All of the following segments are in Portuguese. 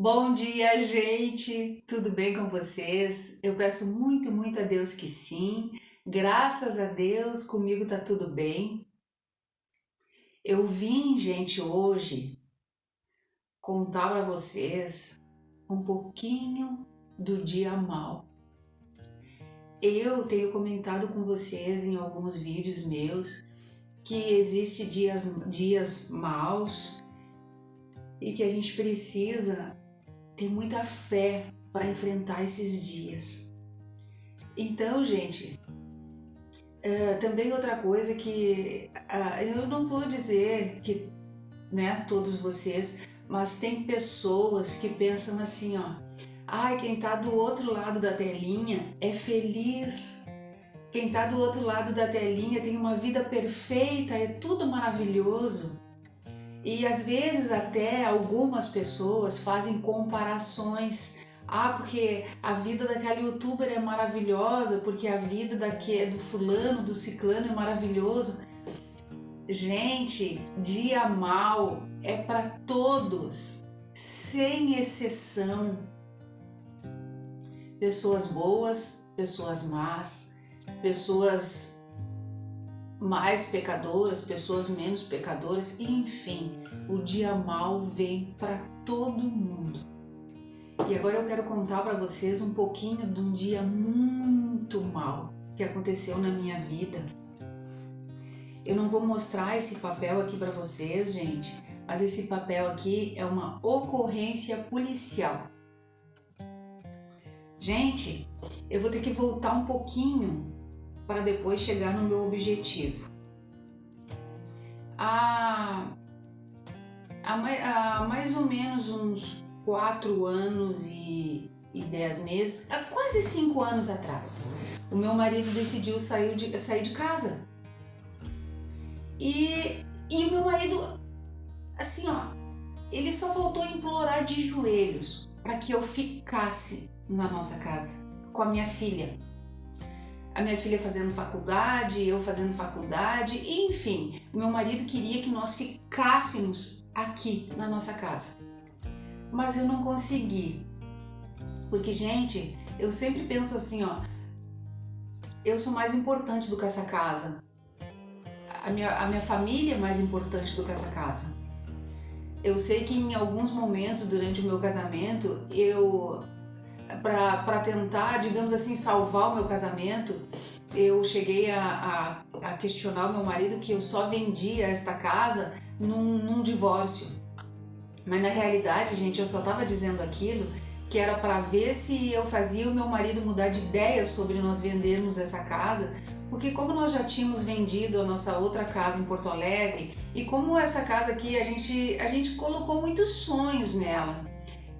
Bom dia, gente! Tudo bem com vocês? Eu peço muito, muito a Deus que sim. Graças a Deus, comigo tá tudo bem. Eu vim, gente, hoje contar para vocês um pouquinho do dia mal. Eu tenho comentado com vocês em alguns vídeos meus que existe dias maus e que a gente precisa ter muita fé para enfrentar esses dias. Então, gente, também outra coisa que eu não vou dizer que, né, todos vocês, mas tem pessoas que pensam assim, ó, ai, quem tá do outro lado da telinha é feliz. Quem tá do outro lado da telinha tem uma vida perfeita, é tudo maravilhoso. E às vezes até algumas pessoas fazem comparações. Ah, porque a vida daquela youtuber é maravilhosa, porque a vida do fulano, do ciclano é maravilhoso. Gente, dia mal é para todos, sem exceção. Pessoas boas, pessoas más, pessoas mais pecadoras, pessoas menos pecadoras, enfim, o dia mal vem para todo mundo. E agora eu quero contar para vocês um pouquinho de um dia muito mal que aconteceu na minha vida. Eu não vou mostrar esse papel aqui para vocês, gente, mas esse papel aqui é uma ocorrência policial. Gente, eu vou ter que voltar um pouquinho para depois chegar no meu objetivo. Há mais ou menos uns 4 anos e 10 meses, há quase 5 anos atrás, o meu marido decidiu sair de casa. E o meu marido, assim ó, ele só faltou implorar de joelhos para que eu ficasse na nossa casa com a minha filha. A minha filha fazendo faculdade, eu fazendo faculdade, enfim, o meu marido queria que nós ficássemos aqui na nossa casa. Mas eu não consegui, porque, gente, eu sempre penso assim, ó, eu sou mais importante do que essa casa. A minha família é mais importante do que essa casa. Eu sei que em alguns momentos durante o meu casamento, para tentar, digamos assim, salvar o meu casamento, eu cheguei a questionar o meu marido que eu só vendia esta casa num divórcio. Mas na realidade, gente, eu só estava dizendo aquilo que era para ver se eu fazia o meu marido mudar de ideia sobre nós vendermos essa casa, porque como nós já tínhamos vendido a nossa outra casa em Porto Alegre, e como essa casa aqui a gente colocou muitos sonhos nela.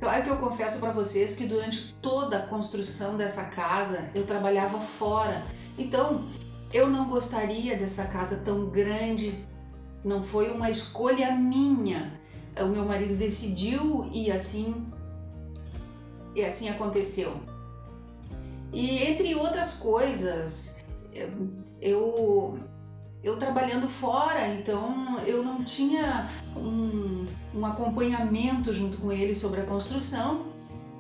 Claro que eu confesso para vocês que durante toda a construção dessa casa eu trabalhava fora. Então, eu não gostaria dessa casa tão grande. Não foi uma escolha minha. O meu marido decidiu e assim aconteceu. E entre outras coisas, eu trabalhando fora, então eu não tinha um acompanhamento junto com ele sobre a construção,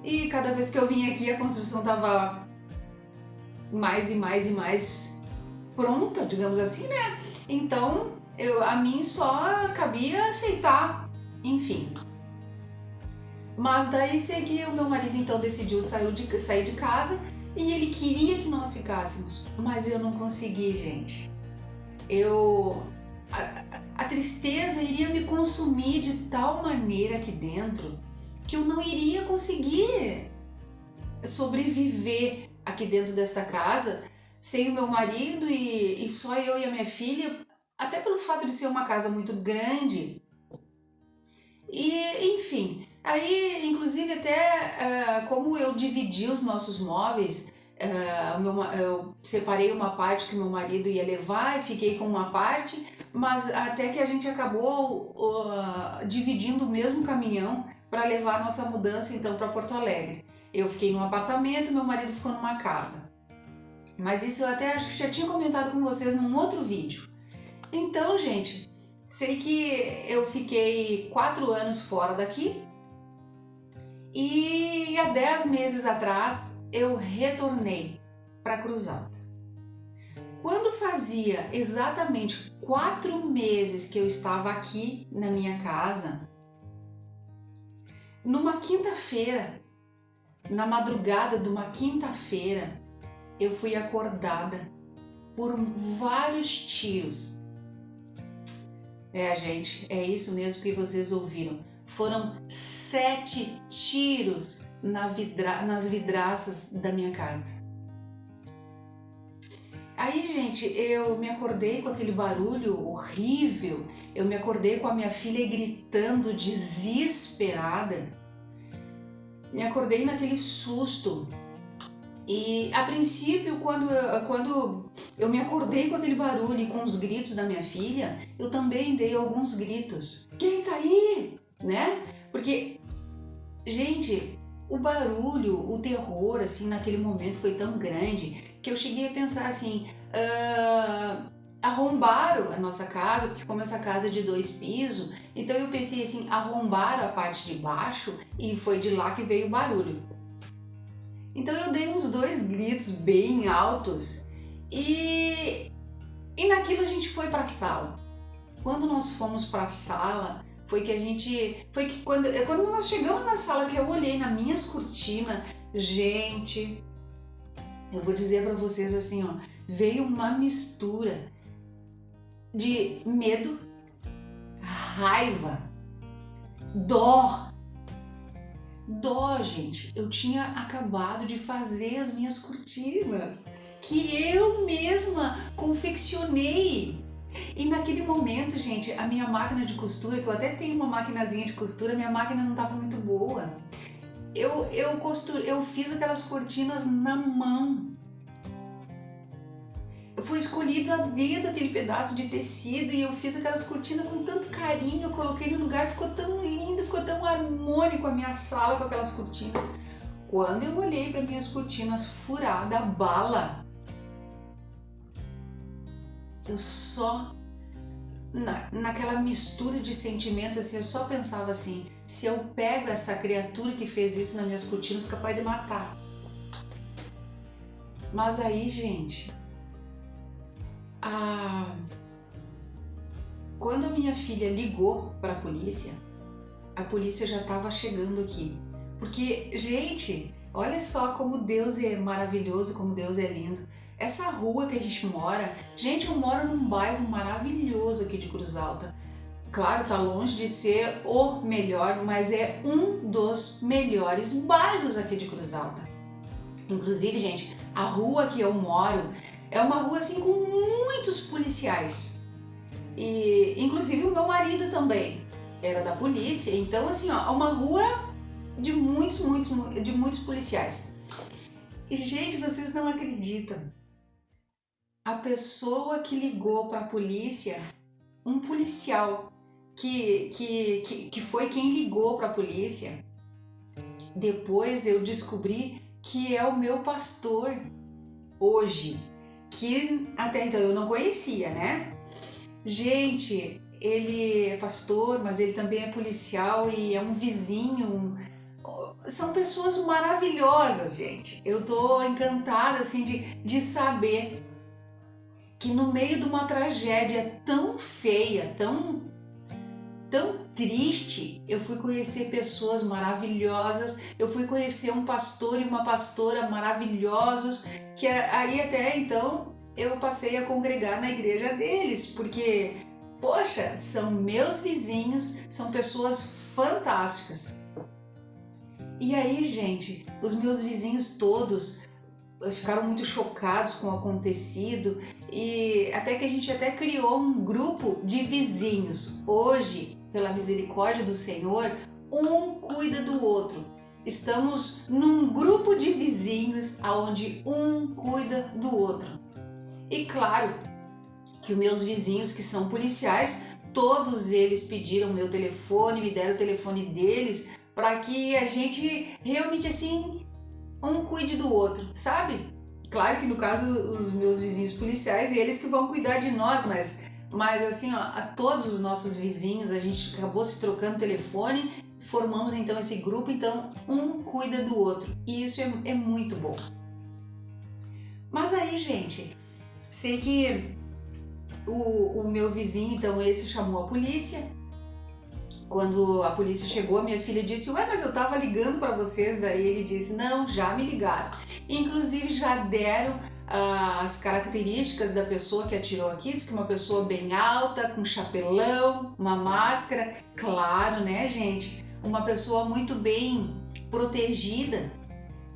e cada vez que eu vinha aqui a construção estava mais e mais e mais pronta, digamos assim, né? Então a mim só cabia aceitar, enfim. Mas daí sei que o meu marido então decidiu sair de casa e ele queria que nós ficássemos, mas eu não consegui, gente. A tristeza iria me consumir de tal maneira aqui dentro que eu não iria conseguir sobreviver aqui dentro desta casa sem o meu marido e só eu e a minha filha, até pelo fato de ser uma casa muito grande. E enfim, aí inclusive até como eu dividi os nossos móveis, eu separei uma parte que o meu marido ia levar e fiquei com uma parte, mas até que a gente acabou dividindo o mesmo caminhão para levar a nossa mudança então para Porto Alegre. Eu fiquei num apartamento, meu marido ficou numa casa. Mas isso eu até acho que já tinha comentado com vocês num outro vídeo. Então, gente, sei que eu fiquei 4 anos fora daqui E há 10 meses atrás eu retornei para Cruz Alta. Quando fazia exatamente 4 meses que eu estava aqui na minha casa, numa quinta-feira, na madrugada de uma quinta-feira, eu fui acordada por vários tiros. Gente, é isso mesmo que vocês ouviram. Foram 7 tiros nas vidraças da minha casa. Aí, gente, eu me acordei com aquele barulho horrível, eu me acordei com a minha filha gritando desesperada, me acordei naquele susto. E a princípio, quando eu me acordei com aquele barulho e com os gritos da minha filha, eu também dei alguns gritos. Quem tá aí? Né? Porque, gente, o barulho, o terror, assim, naquele momento foi tão grande que eu cheguei a pensar assim, arrombaram a nossa casa, porque como essa casa é de 2 pisos, então eu pensei assim, arrombaram a parte de baixo e foi de lá que veio o barulho. Então eu dei uns 2 gritos bem altos e naquilo a gente foi para a sala. Quando nós fomos para a sala, quando nós chegamos na sala que eu olhei nas minhas cortinas, gente, eu vou dizer para vocês assim, ó, veio uma mistura de medo, raiva, dó, gente. Eu tinha acabado de fazer as minhas cortinas, que eu mesma confeccionei. E naquele momento, gente, a minha máquina de costura, que eu até tenho uma maquinazinha de costura, minha máquina não estava muito boa. Eu fiz aquelas cortinas na mão. Foi escolhido a dedo aquele pedaço de tecido e eu fiz aquelas cortinas com tanto carinho, eu coloquei no lugar, ficou tão lindo, ficou tão harmônico a minha sala com aquelas cortinas. Quando eu olhei para minhas cortinas furadas a bala, eu só, naquela mistura de sentimentos, assim, eu só pensava assim, se eu pego essa criatura que fez isso nas minhas cortinas, capaz de matar. Mas aí, gente, quando a minha filha ligou para a polícia já estava chegando aqui. Porque, gente, olha só como Deus é maravilhoso, como Deus é lindo. Essa rua que a gente mora, gente, eu moro num bairro maravilhoso aqui de Cruz Alta. Claro, tá longe de ser o melhor, mas é um dos melhores bairros aqui de Cruz Alta. Inclusive, gente, a rua que eu moro é uma rua assim com muitos policiais. E inclusive o meu marido também era da polícia, então assim, ó, uma rua de muitos policiais. E gente, vocês não acreditam. A pessoa que ligou para a polícia, um policial que foi quem ligou para a polícia, depois eu descobri que é o meu pastor hoje, que até então eu não conhecia, né? Gente, ele é pastor, mas ele também é policial e é um vizinho. São pessoas maravilhosas, gente. Eu tô encantada assim de saber que no meio de uma tragédia tão feia, tão triste, eu fui conhecer pessoas maravilhosas, eu fui conhecer um pastor e uma pastora maravilhosos, que aí até então eu passei a congregar na igreja deles, porque, poxa, são meus vizinhos, são pessoas fantásticas. E aí, gente, os meus vizinhos todos ficaram muito chocados com o acontecido e até que a gente até criou um grupo de vizinhos. Hoje, pela misericórdia do Senhor, um cuida do outro. Estamos num grupo de vizinhos onde um cuida do outro. E claro que os meus vizinhos que são policiais, todos eles pediram meu telefone, me deram o telefone deles para que a gente realmente assim um cuide do outro, sabe? Claro que no caso os meus vizinhos policiais, eles que vão cuidar de nós, mas assim, ó, a todos os nossos vizinhos a gente acabou se trocando telefone formamos então esse grupo, então um cuida do outro, e isso é muito bom. Mas aí, gente, sei que o meu vizinho, então esse chamou a polícia. Quando a polícia chegou, a minha filha disse: ué, mas eu tava ligando para vocês. Daí ele disse: não, já me ligaram. Inclusive já deram as características da pessoa que atirou aqui. Diz que uma pessoa bem alta, com chapelão, uma máscara. Claro, né, gente? Uma pessoa muito bem protegida,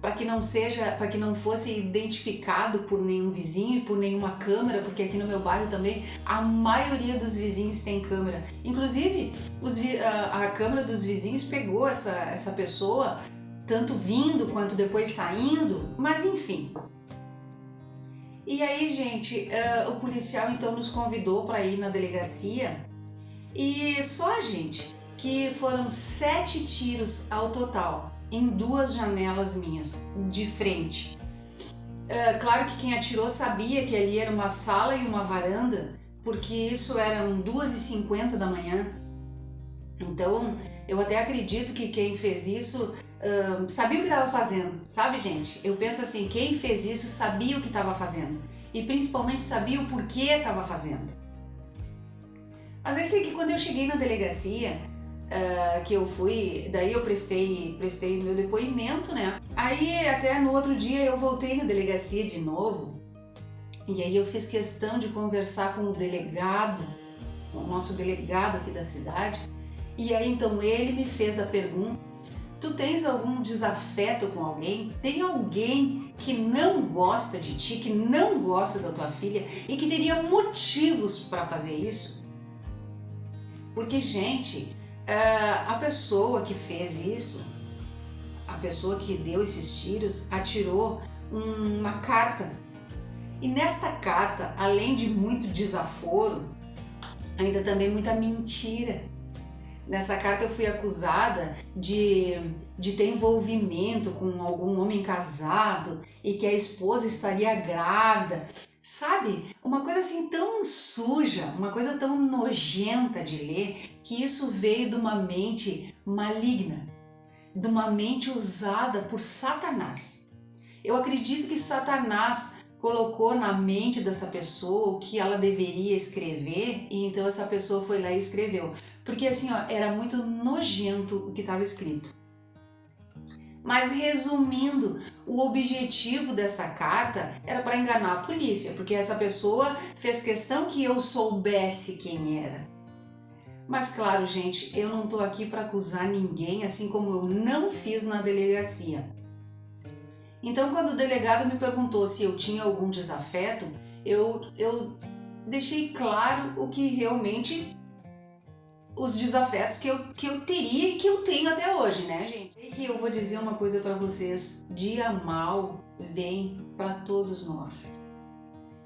para que não fosse identificado por nenhum vizinho e por nenhuma câmera, porque aqui no meu bairro também a maioria dos vizinhos tem câmera. Inclusive a câmera dos vizinhos pegou essa pessoa, tanto vindo quanto depois saindo, mas enfim. E aí, gente, o policial então nos convidou para ir na delegacia, e só, gente, que foram 7 tiros ao total em 2 janelas minhas, de frente. Claro que quem atirou sabia que ali era uma sala e uma varanda, porque isso eram 2h50 da manhã. Então, eu até acredito que quem fez isso sabia o que estava fazendo, sabe, gente? Eu penso assim, quem fez isso sabia o que estava fazendo, e principalmente sabia o porquê estava fazendo. Mas eu sei que quando eu cheguei na delegacia, que eu fui, daí eu prestei meu depoimento, né? Aí até no outro dia eu voltei na delegacia de novo, e aí eu fiz questão de conversar com o delegado, com o nosso delegado aqui da cidade, e aí então ele me fez a pergunta: tu tens algum desafeto com alguém? Tem alguém que não gosta de ti, que não gosta da tua filha e que teria motivos para fazer isso? Porque, gente, a pessoa que fez isso, a pessoa que deu esses tiros, atirou uma carta. E nesta carta, além de muito desaforo, ainda também muita mentira. Nessa carta eu fui acusada de ter envolvimento com algum homem casado e que a esposa estaria grávida. Sabe? Uma coisa assim tão suja, uma coisa tão nojenta de ler, que isso veio de uma mente maligna, de uma mente usada por Satanás. Eu acredito que Satanás colocou na mente dessa pessoa o que ela deveria escrever, e então essa pessoa foi lá e escreveu. Porque assim, ó, era muito nojento o que estava escrito. Mas resumindo, o objetivo dessa carta era para enganar a polícia, porque essa pessoa fez questão que eu soubesse quem era. Mas claro, gente, eu não estou aqui para acusar ninguém, assim como eu não fiz na delegacia. Então, quando o delegado me perguntou se eu tinha algum desafeto, eu deixei claro o que realmente, os desafetos que eu teria e que eu tenho até hoje, né, gente? E que eu vou dizer uma coisa para vocês: dia mal vem para todos nós.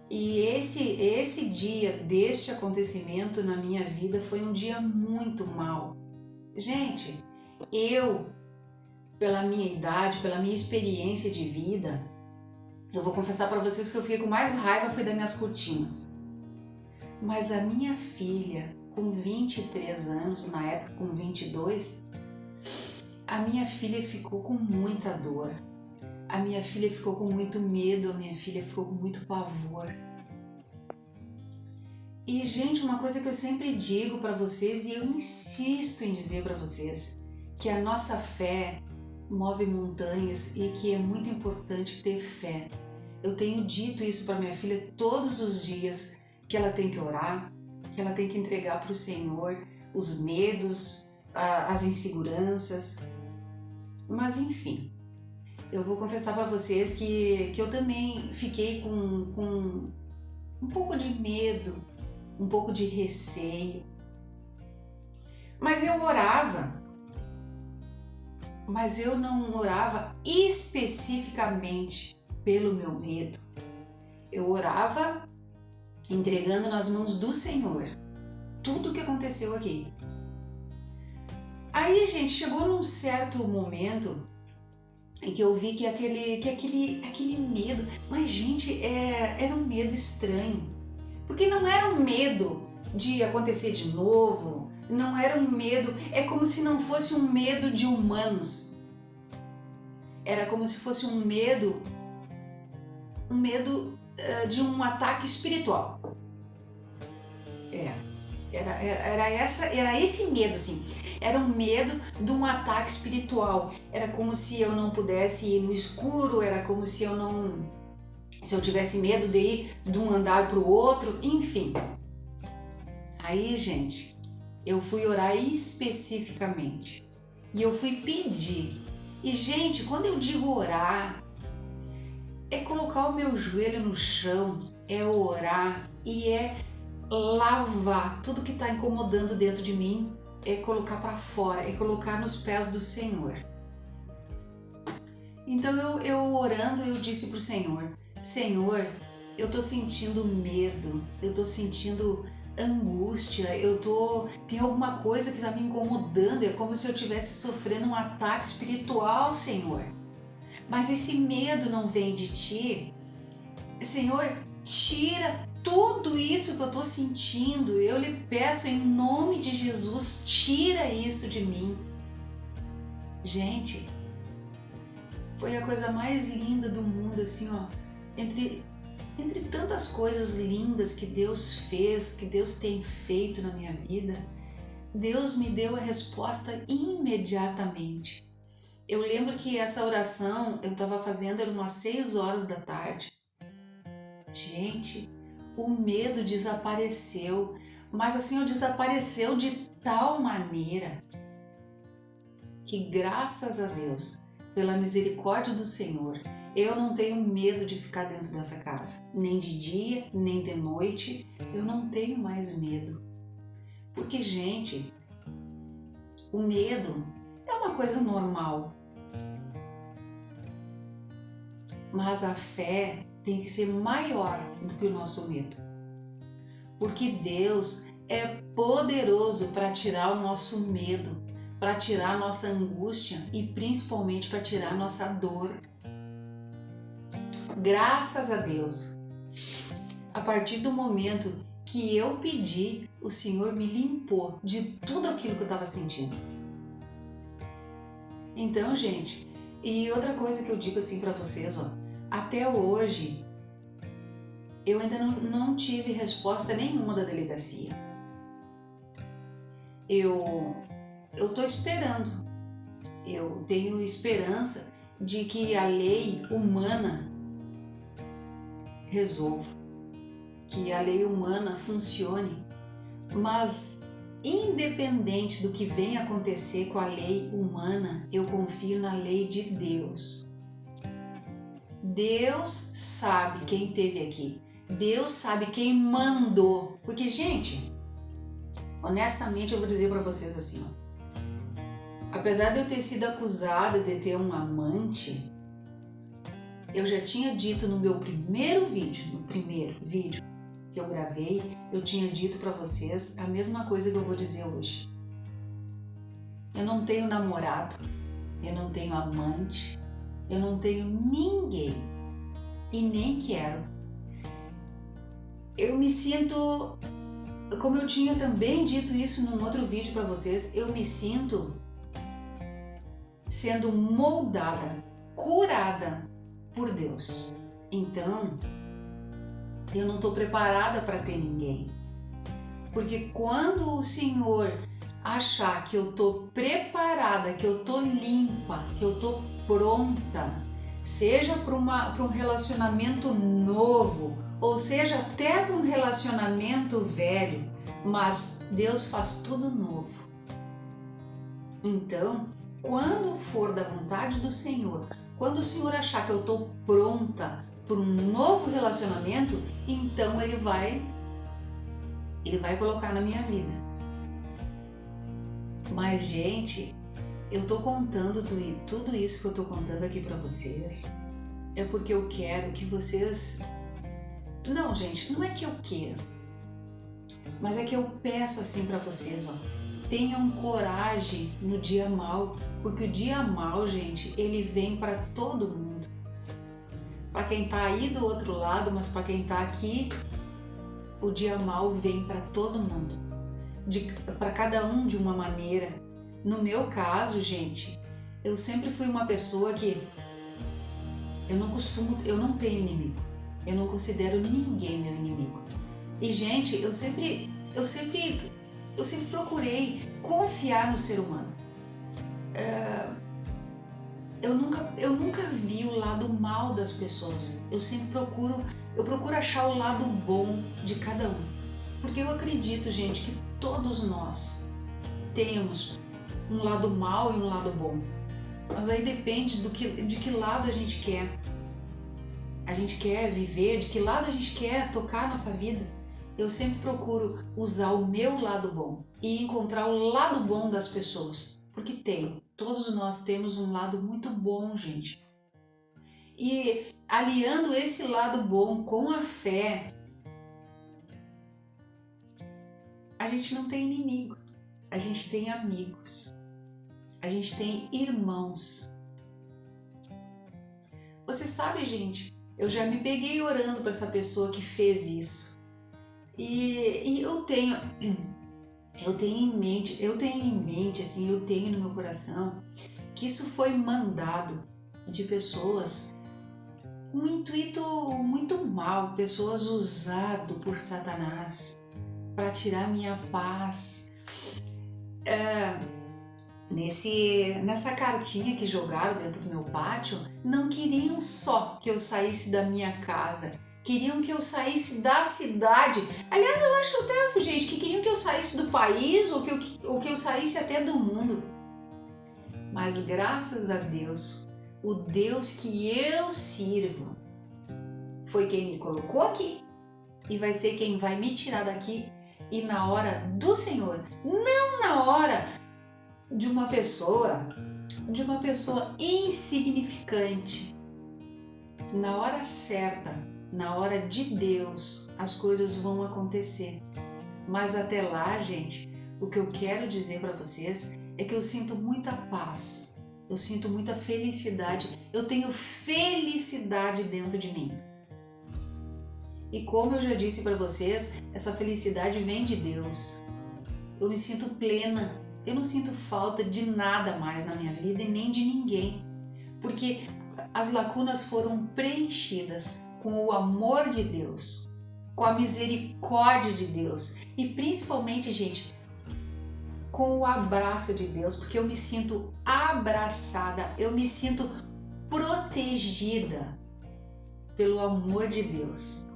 E esse dia deste acontecimento na minha vida foi um dia muito mau. Gente, eu, pela minha idade, pela minha experiência de vida, eu vou confessar para vocês que eu fiquei com mais raiva foi das minhas cortinas. Mas a minha filha, com 23 anos, na época com 22, a minha filha ficou com muita dor. A minha filha ficou com muito medo, a minha filha ficou com muito pavor. E, gente, uma coisa que eu sempre digo para vocês, e eu insisto em dizer para vocês, que a nossa fé move montanhas e que é muito importante ter fé. Eu tenho dito isso para minha filha todos os dias, que ela tem que orar, que ela tem que entregar para o Senhor os medos, as inseguranças. Mas, enfim, eu vou confessar para vocês que eu também fiquei com um pouco de medo, um pouco de receio. Mas eu orava. Mas eu não orava especificamente pelo meu medo. Eu orava entregando nas mãos do Senhor tudo o que aconteceu aqui. Aí, gente, chegou num certo momento em que eu vi que aquele medo, mas, gente, era um medo estranho, porque não era um medo de acontecer de novo, Não era um medo, é como se não fosse um medo de humanos. Era como se fosse um medo de um ataque espiritual. Era esse medo, assim. Era um medo de um ataque espiritual. Era como se eu não pudesse ir no escuro, era como se eu tivesse medo de ir de um andar para o outro, enfim. Aí, gente, eu fui orar especificamente e eu fui pedir. E, gente, quando eu digo orar, é colocar o meu joelho no chão, é orar e é lavar tudo que está incomodando dentro de mim, é colocar para fora, é colocar nos pés do Senhor. Então eu orando, eu disse para o Senhor, Senhor, eu estou sentindo medo, eu estou sentindo angústia, tem alguma coisa que está me incomodando, é como se eu estivesse sofrendo um ataque espiritual, Senhor. Mas esse medo não vem de ti. Senhor, tira tudo isso que eu estou sentindo. Eu lhe peço em nome de Jesus, tira isso de mim. Gente, foi a coisa mais linda do mundo, assim, ó. Entre tantas coisas lindas que Deus fez, que Deus tem feito na minha vida, Deus me deu a resposta imediatamente. Eu lembro que essa oração eu estava fazendo, era umas 6 horas da tarde. Gente, o medo desapareceu, mas assim, desapareceu de tal maneira que, graças a Deus, pela misericórdia do Senhor, eu não tenho medo de ficar dentro dessa casa, nem de dia, nem de noite, eu não tenho mais medo. Porque, gente, o medo é uma coisa normal, mas a fé tem que ser maior do que o nosso medo, porque Deus é poderoso para tirar o nosso medo, para tirar a nossa angústia e principalmente para tirar a nossa dor. Graças a Deus, a partir do momento que eu pedi, o Senhor me limpou de tudo aquilo que eu estava sentindo. Então, gente, e outra coisa que eu digo assim para vocês, ó, até hoje eu ainda não tive resposta nenhuma da delegacia. Eu tô esperando. Eu tenho esperança de que a lei humana resolva, que a lei humana funcione, mas independente do que venha acontecer com a lei humana, eu confio na lei de Deus. Deus sabe quem esteve aqui, Deus sabe quem mandou, porque, gente, honestamente eu vou dizer para vocês assim, ó, apesar de eu ter sido acusada de ter um amante, eu já tinha dito no meu primeiro vídeo que eu gravei, eu tinha dito para vocês a mesma coisa que eu vou dizer hoje. Eu não tenho namorado, eu não tenho amante, eu não tenho ninguém e nem quero. Eu me sinto, como eu tinha também dito isso num outro vídeo para vocês, eu me sinto sendo moldada, curada por Deus. Então, eu não estou preparada para ter ninguém. Porque quando o Senhor achar que eu estou preparada, que eu estou limpa, que eu estou pronta, seja para um relacionamento novo, ou seja até para um relacionamento velho, mas Deus faz tudo novo. Então, quando for da vontade do Senhor, quando o Senhor achar que eu estou pronta para um novo relacionamento, então Ele vai colocar na minha vida. Mas, gente, eu estou contando tudo isso que eu estou contando aqui para vocês, é porque eu quero que vocês... Não, gente, não é que eu quero, mas é que eu peço assim para vocês, ó, tenham coragem no dia mau, porque o dia mau, gente, ele vem para todo mundo. Para quem está aí do outro lado, mas para quem está aqui, o dia mau vem para todo mundo. para cada um de uma maneira. No meu caso, gente, eu sempre fui uma pessoa que eu não tenho inimigo. Eu não considero ninguém meu inimigo. E, gente, eu sempre procurei confiar no ser humano. Eu nunca vi o lado mal das pessoas. Eu procuro achar o lado bom de cada um. Porque eu acredito, gente, que todos nós temos um lado mal e um lado bom. Mas aí depende de que lado a gente quer. A gente quer viver, de que lado a gente quer tocar a nossa vida. Eu sempre procuro usar o meu lado bom e encontrar o lado bom das pessoas. Porque todos nós temos um lado muito bom, gente. E aliando esse lado bom com a fé, a gente não tem inimigos, a gente tem amigos, a gente tem irmãos. Você sabe, gente, eu já me peguei orando para essa pessoa que fez isso. E eu tenho em mente, assim, eu tenho no meu coração que isso foi mandado de pessoas com um intuito muito mal, pessoas usadas por Satanás para tirar minha paz. Nessa cartinha que jogaram dentro do meu pátio, não queriam só que eu saísse da minha casa, queriam que eu saísse da cidade. Aliás, eu acho até, gente, que queriam que eu saísse do país ou que eu saísse até do mundo. Mas graças a Deus, o Deus que eu sirvo foi quem me colocou aqui e vai ser quem vai me tirar daqui. E na hora do Senhor, não na hora de uma pessoa insignificante. Na hora certa, na hora de Deus, as coisas vão acontecer. Mas até lá, gente, o que eu quero dizer para vocês é que eu sinto muita paz, eu sinto muita felicidade, eu tenho felicidade dentro de mim. E como eu já disse para vocês, essa felicidade vem de Deus. Eu me sinto plena, eu não sinto falta de nada mais na minha vida e nem de ninguém, porque as lacunas foram preenchidas com o amor de Deus, com a misericórdia de Deus e principalmente, gente, com o abraço de Deus, porque eu me sinto abraçada, eu me sinto protegida pelo amor de Deus.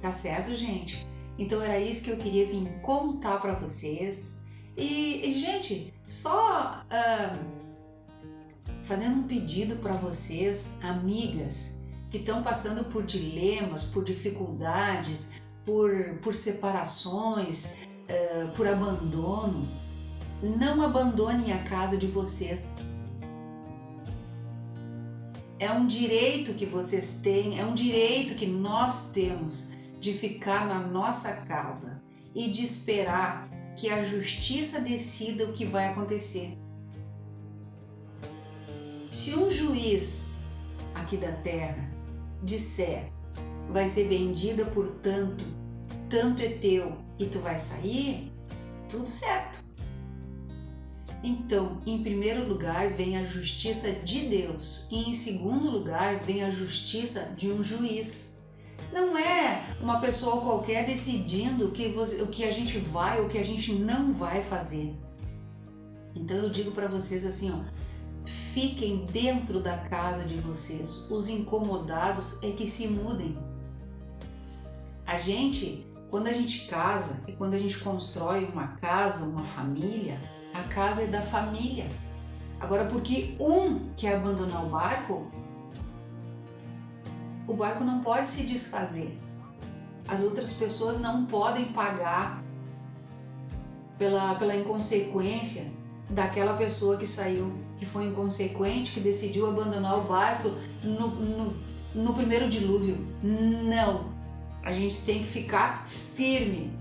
Tá certo, gente? Então era isso que eu queria vir contar para vocês. E gente, só fazendo um pedido para vocês, amigas, que estão passando por dilemas, por dificuldades, por separações, por abandono, não abandonem a casa de vocês. É um direito que vocês têm, é um direito que nós temos de ficar na nossa casa e de esperar que a justiça decida o que vai acontecer. Se um juiz aqui da terra disser vai ser vendida por tanto é teu e tu vai sair, tudo certo. Então, em primeiro lugar vem a justiça de Deus e em segundo lugar vem a justiça de um juiz. Não é uma pessoa qualquer decidindo o que a gente vai ou o que a gente não vai fazer. Então eu digo para vocês assim, fiquem dentro da casa de vocês. Os incomodados é que se mudem. Quando a gente casa e quando a gente constrói uma casa, uma família, a casa é da família. Agora, porque um quer abandonar o barco não pode se desfazer. As outras pessoas não podem pagar pela inconsequência daquela pessoa que saiu, que foi inconsequente, que decidiu abandonar o barco no primeiro dilúvio. Não! A gente tem que ficar firme.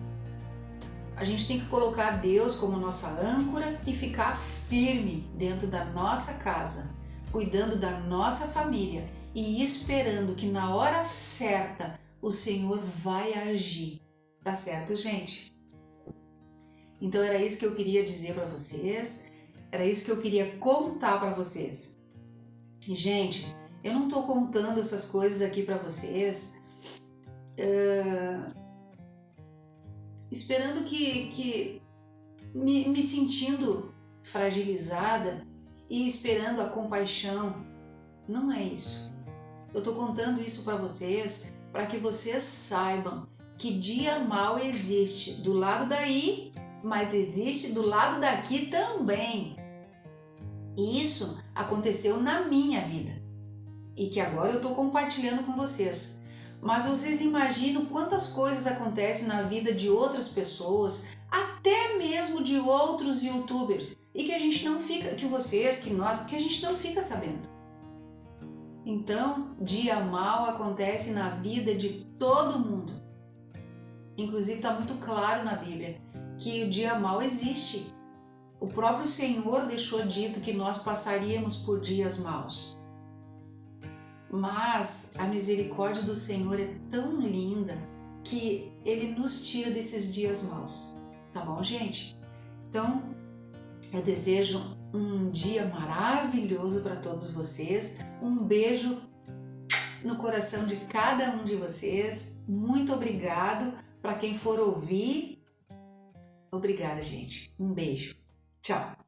A gente tem que colocar Deus como nossa âncora e ficar firme dentro da nossa casa, cuidando da nossa família e esperando que na hora certa o Senhor vai agir. Tá certo, gente? Então era isso que eu queria dizer para vocês, era isso que eu queria contar para vocês. E, gente, eu não tô contando essas coisas aqui para vocês esperando que me sentindo fragilizada e esperando a compaixão. Não é isso. Eu tô contando isso para vocês para que vocês saibam que dia mal existe do lado daí, mas existe do lado daqui também. E isso aconteceu na minha vida e que agora eu estou compartilhando com vocês. Mas vocês imaginam quantas coisas acontecem na vida de outras pessoas, até mesmo de outros youtubers, e que a gente não fica, que vocês, que nós, que a gente não fica sabendo. Então, dia mal acontece na vida de todo mundo. Inclusive está muito claro na Bíblia que o dia mal existe. O próprio Senhor deixou dito que nós passaríamos por dias maus. Mas a misericórdia do Senhor é tão linda que Ele nos tira desses dias maus. Tá bom, gente? Então, eu desejo um dia maravilhoso para todos vocês. Um beijo no coração de cada um de vocês. Muito obrigado para quem for ouvir. Obrigada, gente. Um beijo. Tchau.